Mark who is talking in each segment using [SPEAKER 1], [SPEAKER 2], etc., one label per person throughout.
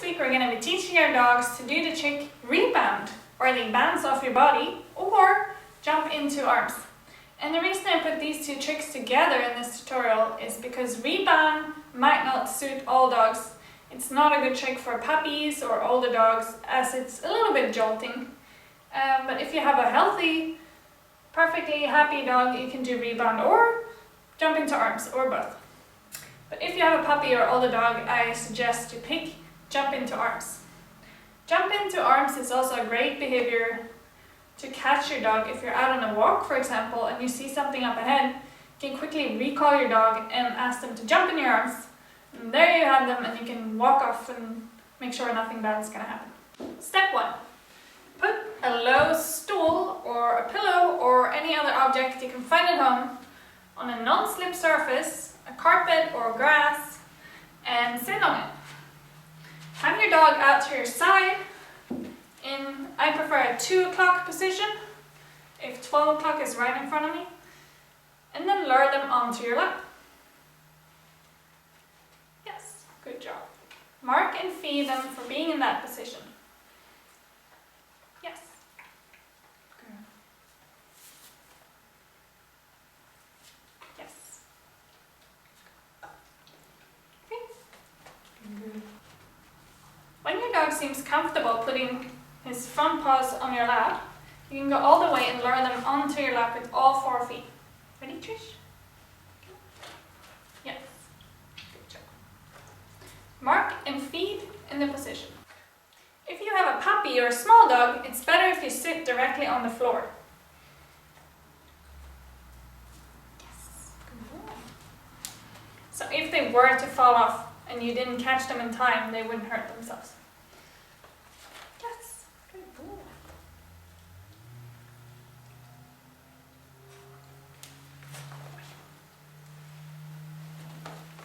[SPEAKER 1] week we're going to be teaching our dogs to do the trick rebound, where they bounce off your body or jump into arms. And the reason I put these two tricks together in this tutorial is because rebound might not suit all dogs. It's not a good trick for puppies or older dogs as it's a little bit jolting. But if you have a healthy, perfectly happy dog, you can do rebound or jump into arms or both. But if you have a puppy or older dog, I suggest you pick jump into arms. Jump into arms is also a great behavior to catch your dog. If you're out on a walk, for example, and you see something up ahead, you can quickly recall your dog and ask them to jump in your arms. And there you have them, and you can walk off and make sure nothing bad is going to happen. Step 1. Put a low stool or a pillow or any other object you can find at home on a non-slip surface, a carpet or grass, and sit on it. Have your dog out to your side in, I prefer a 2 o'clock position, if 12 o'clock is right in front of me, and then lure them onto your lap. Yes, good job. Mark and feed them for being in that position. Yes. Good. Yes. Good. When your dog seems comfortable putting his front paws on your lap, you can go all the way and lure them onto your lap with all 4 feet. Ready, Trish? Yes. Good job. Mark and feed in the position. If you have a puppy or a small dog, it's better if you sit directly on the floor. Yes. Good. So if they were to fall off and you didn't catch them in time, they wouldn't hurt themselves. Yes. Good boy.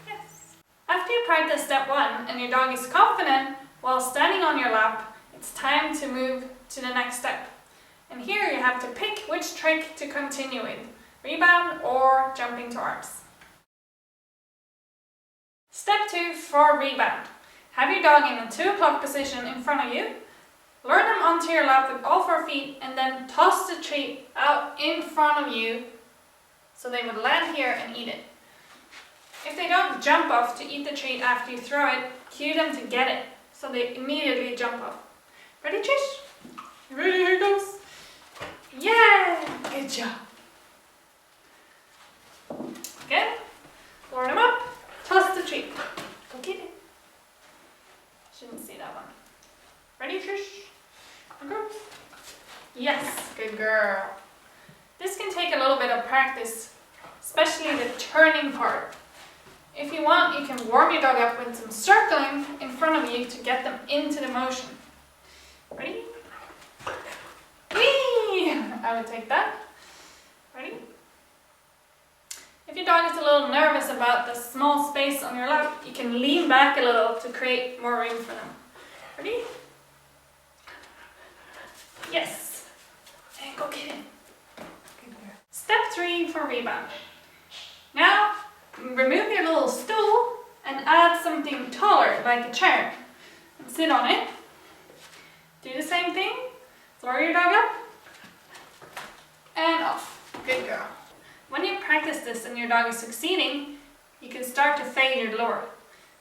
[SPEAKER 1] Yes. After you practice step 1 and your dog is confident while standing on your lap, it's time to move to the next step. And here you have to pick which trick to continue with, rebound or jumping to arms. Step 2 for rebound. Have your dog in a 2 o'clock position in front of you, lure them onto your lap with all 4 feet, and then toss the treat out in front of you so they would land here and eat it. If they don't jump off to eat the treat after you throw it, cue them to get it so they immediately jump off. Ready, Trish? You ready? Here it goes. Yeah! Good job. Again, lure them up. Toss the treat. Go get it. Shouldn't see that one. Ready, Trish? Okay. Yes, good girl. This can take a little bit of practice, especially the turning part. If you want, you can warm your dog up with some circling in front of you to get them into the motion. Ready? Whee! I would take that. Ready? If your dog is a little nervous about the small space on your lap, you can lean back a little to create more room for them. Ready? Yes. And go get it. Step 3 for rebound. Now, remove your little stool and add something taller, like a chair. And sit on it. Do the same thing. Throw your dog up. And off. Good girl. When you practice this and your dog is succeeding, you can start to fade your lure.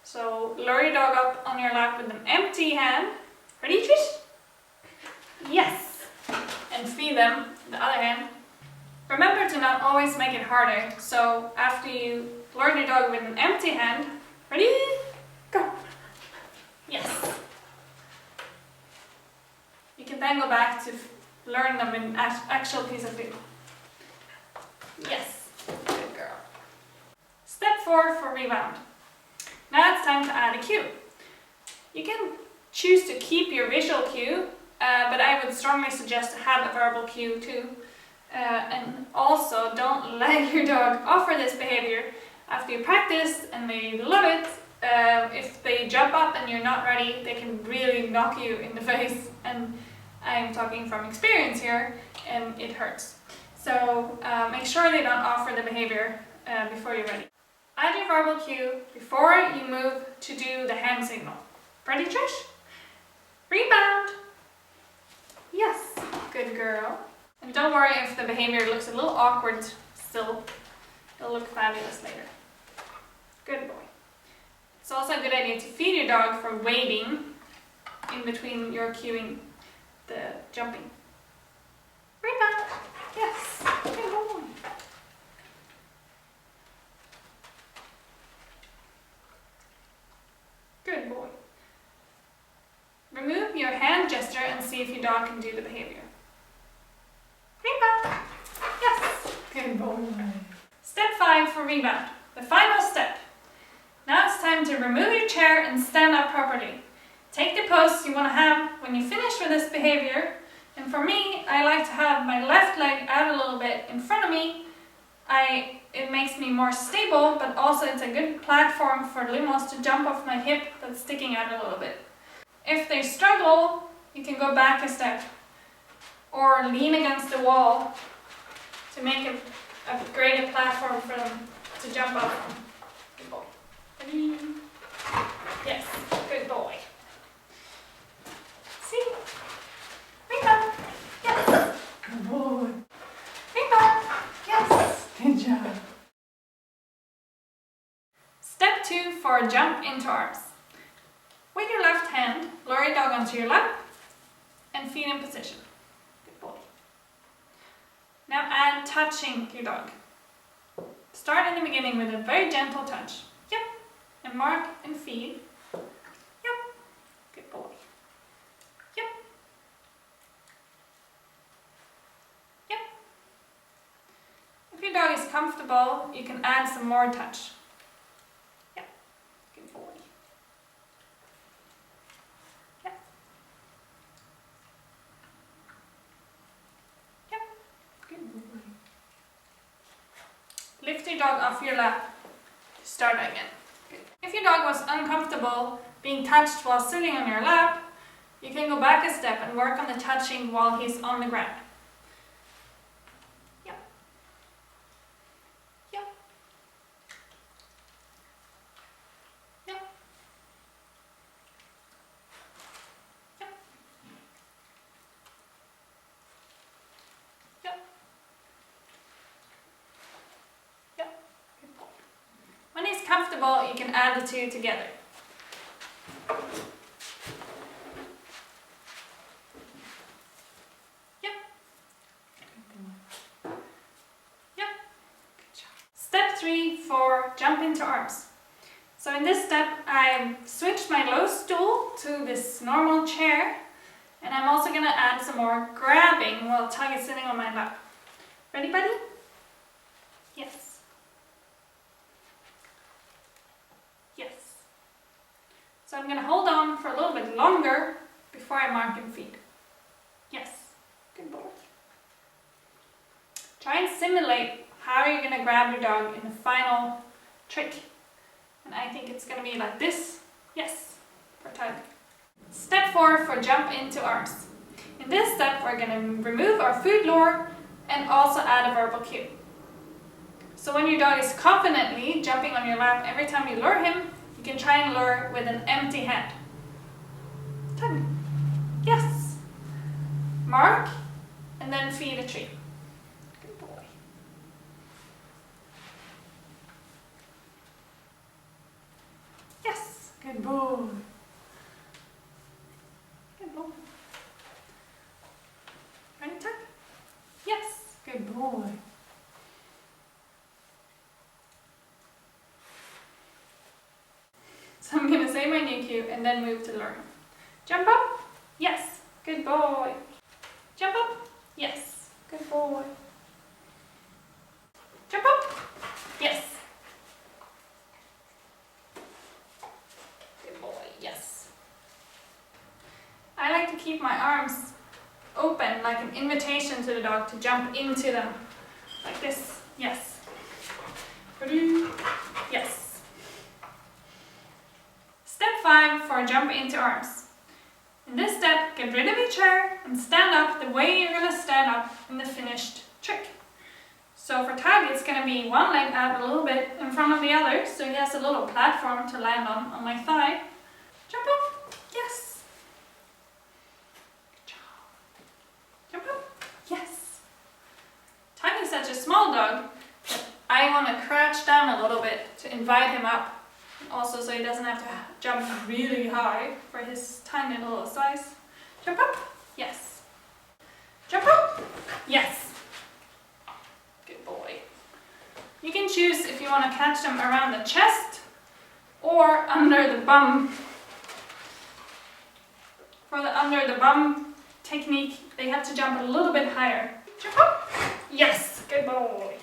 [SPEAKER 1] So lure your dog up on your lap with an empty hand. Ready, Trish? Yes. And feed them with the other hand. Remember to not always make it harder. So after you lure your dog with an empty hand, ready? Go. Yes. You can then go back to learn them in an actual piece of food. Yes, good girl. Step 4 for rebound. Now it's time to add a cue. You can choose to keep your visual cue, but I would strongly suggest to have a verbal cue too. And also don't let your dog offer this behavior after you practice and they love it. If they jump up and you're not ready, they can really knock you in the face. And I'm talking from experience here, and it hurts. So make sure they don't offer the behavior before you're ready. Add your verbal cue before you move to do the hand signal. Ready, Trish? Rebound. Yes, good girl. And don't worry if the behavior looks a little awkward still. It'll look fabulous later. Good boy. It's also a good idea to feed your dog for waiting in between your cueing the jumping. Rebound. Yes, good boy. Good boy. Remove your hand gesture and see if your dog can do the behavior. Rebound. Yes, good boy. Step 5 for rebound, the final step. Now it's time to remove your chair and stand up properly. Take the pose you want to have when you finish with this behavior. And for me, I like to have my left leg out a little bit in front of me. It makes me more stable, but also it's a good platform for Lumos to jump off my hip that's sticking out a little bit. If they struggle, you can go back a step or lean against the wall to make a greater platform for them to jump up on. Good boy. Ready? Yes, good boy. See? Rebound. Yes.
[SPEAKER 2] Good boy.
[SPEAKER 1] Rebound. Yes.
[SPEAKER 2] Good job.
[SPEAKER 1] Step 2 for jump into arms. With your left hand, lower your dog onto your lap and feet in position. Good boy. Now add touching your dog. Start in the beginning with a very gentle touch. Yep. And mark and feed. Yep. Good boy. Yep. Yep. If your dog is comfortable, you can add some more touch. Yep. Good boy. Yep. Yep. Good boy. Lift your dog off your lap. Start again. Good. If your dog was uncomfortable being touched while sitting on your lap, you can go back a step and work on the touching while he's on the ground. Yep. Yep. Yep. Yep. Yep. Yep. Good boy. When he's comfortable, you can add the two together. Yep. Yep. Good job. Step 3 for jump into arms. So in this step, I switched my low stool to this normal chair, and I'm also going to add some more grabbing while Tug is sitting on my lap. Ready, buddy? Yes. Yes. So I'm going to hold on for a little bit longer before I mark and feed. Yes. Good boy. Try and simulate how you're going to grab your dog in the final trick. And I think it's going to be like this. Yes. For Tug. Step 4 for jump into arms. In this step, we're going to remove our food lure and also add a verbal cue. So when your dog is confidently jumping on your lap every time you lure him, you can try and lure with an empty hand. Tug. Yes. Mark and then feed a treat. Good boy. Yes.
[SPEAKER 2] Good boy.
[SPEAKER 1] Good boy. Ready, Tug? Yes.
[SPEAKER 2] Good boy.
[SPEAKER 1] So I'm going to say my new cue and then move to lure him. Jump up. Yes. Good boy. Jump up. Yes. Good boy. Jump up. Yes. Good boy. Yes. I like to keep my arms open like an invitation to the dog to jump into them. Like this. Yes. Ready? Yes. Step 5 for jump into arms. In this step, get rid of your chair and stand up the way you're going to stand up in the finished trick. So for Tug, it's going to be one leg out a little bit in front of the other, so he has a little platform to land on my thigh. Jump up. such a small dog, I want to crouch down a little bit to invite him up. Also, so he doesn't have to jump really high for his tiny little size. Jump up. Yes. Jump up. Yes. Good boy. You can choose if you want to catch them around the chest or under the bum. For the under the bum technique, they have to jump a little bit higher. Jump up. Yes. Good boy.